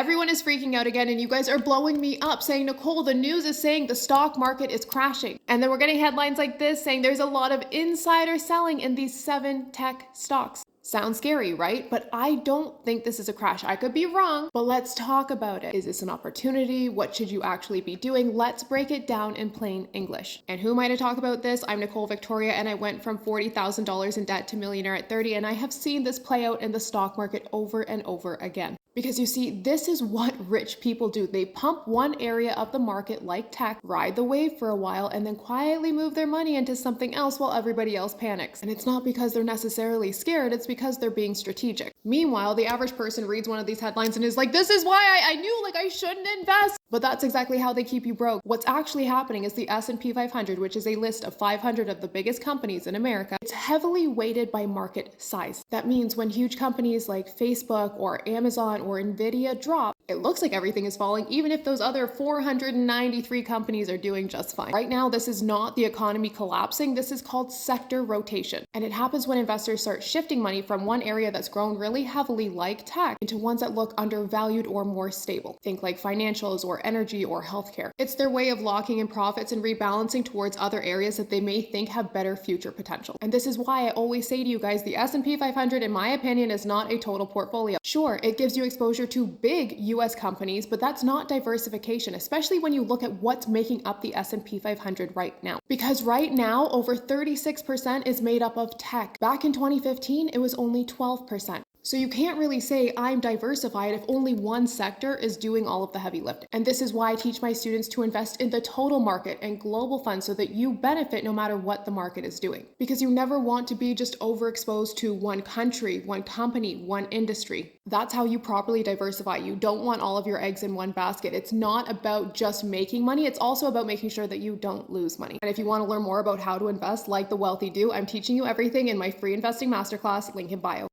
everyone is freaking out again, and you guys are blowing me up saying, Nicole, the news is saying the stock market is crashing. And then we're getting headlines like this saying there's a lot of insider selling in these 7 tech stocks. Sounds scary, right? But I don't think this is a crash. I could be wrong, but let's talk about it. Is this an opportunity? What should you actually be doing? Let's break it down in plain English. And who am I to talk about this? I'm Nicole Victoria, and I went from $40,000 in debt to millionaire at 30, and I have seen this play out in the stock market over and over again. Because you see, this is what rich people do. They pump one area of the market like tech, ride the wave for a while, and then quietly move their money into something else while everybody else panics. And it's not because they're necessarily scared, it's because they're being strategic. Meanwhile, the average person reads one of these headlines and is like, this is why I knew I shouldn't invest. But that's exactly how they keep you broke. What's actually happening is the S&P 500, which is a list of 500 of the biggest companies in America, it's heavily weighted by market size. That means when huge companies like Facebook or Amazon or Nvidia drop, it looks like everything is falling, even if those other 493 companies are doing just fine. Right now, this is not the economy collapsing. This is called sector rotation. And it happens when investors start shifting money from one area that's grown really heavily like tech into ones that look undervalued or more stable. Think like financials or energy or healthcare. It's their way of locking in profits and rebalancing towards other areas that they may think have better future potential. And this is why I always say to you guys, the S&P 500, in my opinion, is not a total portfolio. Sure, it gives you exposure to big US companies, but that's not diversification, especially when you look at what's making up the S&P 500 right now. Because right now, over 36% is made up of tech. Back in 2015, it was only 12%. So you can't really say I'm diversified if only one sector is doing all of the heavy lifting. And this is why I teach my students to invest in the total market and global funds so that you benefit no matter what the market is doing. Because you never want to be just overexposed to one country, one company, one industry. That's how you properly diversify. You don't want all of your eggs in one basket. It's not about just making money. It's also about making sure that you don't lose money. And if you want to learn more about how to invest like the wealthy do, I'm teaching you everything in my free investing masterclass, link in bio.